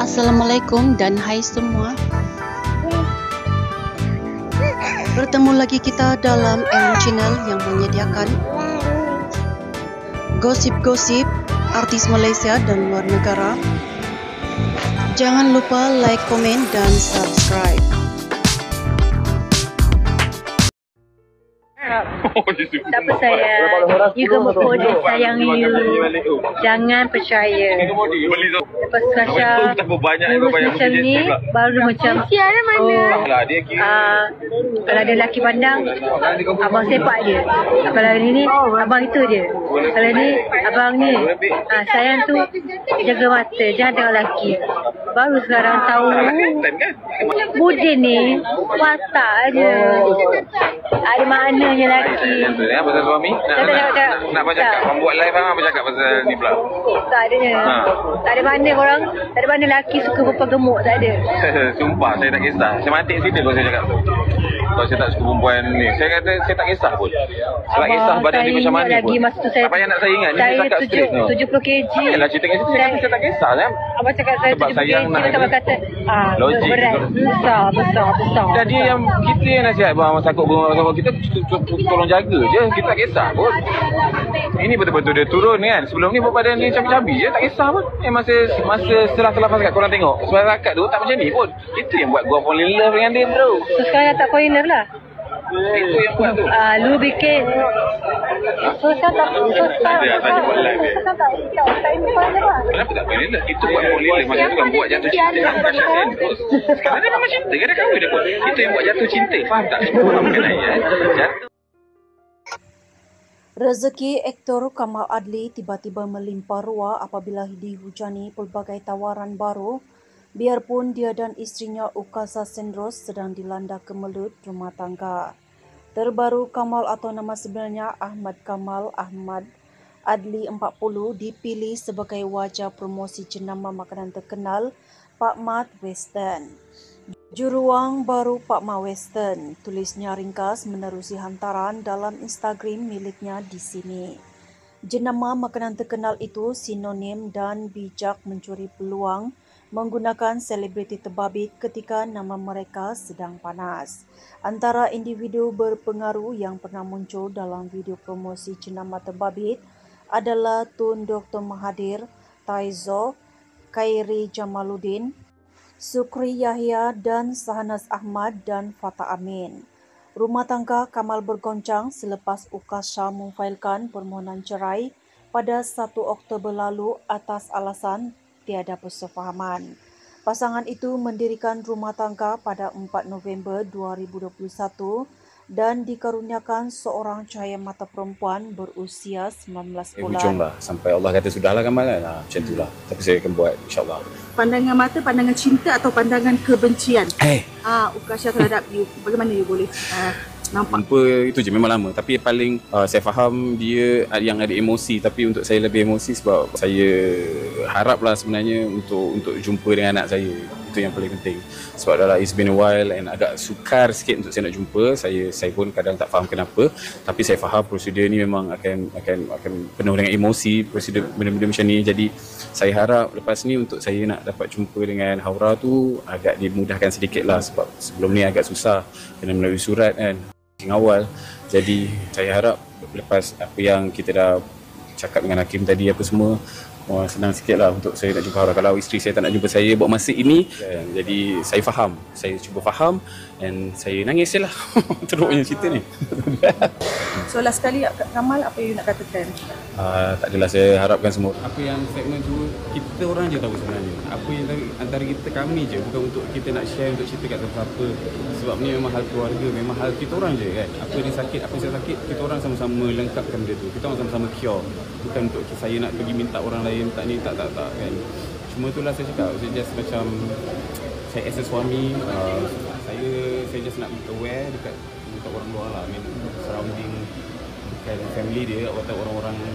Assalamualaikum dan hai semua. Bertemu lagi kita dalam M Channel yang menyediakan gosip-gosip artis Malaysia dan luar negara. Jangan lupa like, komen dan subscribe. Tak percaya. You gemuk body sayang you. Jangan percaya. Lepas Kasha kurus macam ni, baru macam kalau ada lelaki pandang, abang sepak dia. Kalau ini abang itu dia. Kalau ni abang ni, sayang tu jaga mata, jangan tengok lelaki. Baru sekarang tahu Budin ni watak je. Ada maknanya lelaki. Pasal suami nak cakap membuat live apa cakap pasal ni pula. Tak adanya. Tak ada mana korang, tak ada mana lelaki suka perempuan gemuk, tak ada. Sumpah saya tak kisah. Saya mati cerita kalau saya cakap tu. Kalau saya tak suka perempuan ni, saya kata saya tak kisah pun. Saya tak kisah badan dia macam mana pun. Apa yang nak saya ingat ni, saya cakap straight tu. 70 kg. Yalah cerita kat situ saya kata saya tak kisah kan. Abang cakap saya 70 kg, abang kata logik. berat, besar. Dah dia yang kita yang nasihat bang takut bersama kita tolong jaga je, kita tak kisah pun. Ini betul-betul dia turun kan. Sebelum ni badan dia cabi-cabi je, tak kisah pun. Masa setelah pasal korang tengok masyarakat tu tak macam ni pun. Itu yang buat gua fall in love dengan dia bro. So sekarang tak fall in love lah. Itu yang buat tu. Lu bikin susah tak Kenapa tak fall in love? Itu buat fall in love. Masa tu kan buat jatuh cinta. Sekarang dia memang cinta. Dia kahwin dia pun. Itu yang buat jatuh cinta. Faham tak? Faham kan ya? Jatuh. Rezeki aktor Kamal Adli tiba-tiba melimpah ruah apabila dihujani pelbagai tawaran baru, biarpun dia dan isterinya Ukasa Sendros sedang dilanda kemelut rumah tangga. Terbaru, Kamal atau nama sebenarnya Ahmad Kamal Ahmad Adli 40 dipilih sebagai wajah promosi jenama makanan terkenal Pak Mat Western. Juruang baru Pak Mat Western, tulisnya ringkas menerusi hantaran dalam Instagram miliknya di sini. Jenama makanan terkenal itu sinonim dan bijak mencuri peluang menggunakan selebriti terbabit ketika nama mereka sedang panas. Antara individu berpengaruh yang pernah muncul dalam video promosi jenama terbabit adalah Tun Dr. Mahathir, Taizo, Khairi Jamaluddin, Sukri Yahya dan Sahanas Ahmad dan Fatah Amin. Rumah tangga Kamal bergoncang selepas Ukasa memfailkan permohonan cerai pada 1 Oktober lalu atas alasan tiada persefahaman. Pasangan itu mendirikan rumah tangga pada 4 November 2021 dan dikaruniakan seorang cahaya mata perempuan berusia 19 bulan. Hujung lah, sampai Allah kata sudahlah Kamal kan, macam itulah. Tapi saya akan buat insyaAllah. Pandangan mata, pandangan cinta atau pandangan kebencian? Ukasha terhadap you, bagaimana you boleh nampak? Jumpa itu je memang lama, tapi paling saya faham dia yang ada emosi, tapi untuk saya lebih emosi sebab saya haraplah sebenarnya untuk jumpa dengan anak saya. Itu yang paling penting. Sebab dah it's been a while and agak sukar sikit untuk saya nak jumpa. Saya pun kadang tak faham kenapa, tapi saya faham prosedur ni memang akan penuh dengan emosi, prosedur benda-benda macam ni. Jadi saya harap lepas ni untuk saya nak dapat jumpa dengan Haura tu agak dimudahkan sedikit lah, sebab sebelum ni agak susah kena melalui surat kan awal. Jadi saya harap lepas apa yang kita dah cakap dengan Hakim tadi apa semua, senang sikit lah untuk saya nak jumpa Haura. Kalau isteri saya tak nak jumpa saya buat masa ini, jadi saya faham, saya cuba faham dan saya nangis je lah. Teruknya cerita ni. So last sekali Kamal, apa you nak katakan? Tak adalah, saya harapkan semua. Apa yang segmen tu kita orang je tahu sebenarnya. Apa yang antara kita kami je, bukan untuk kita nak share untuk cerita kat siapa. Sebab ni memang hal keluarga, memang hal kita orang je kan. Apa dia sakit, apa saya sakit, kita orang sama-sama lengkapkan benda tu. Kita orang sama-sama cure. Bukan untuk saya nak pergi minta orang lain tak ni tak kan. Cuma itulah saya cakap, saya just macam saya as a suami, saya just nak aware dekat orang luar lah, surrounding, bukan family dia atau orang yang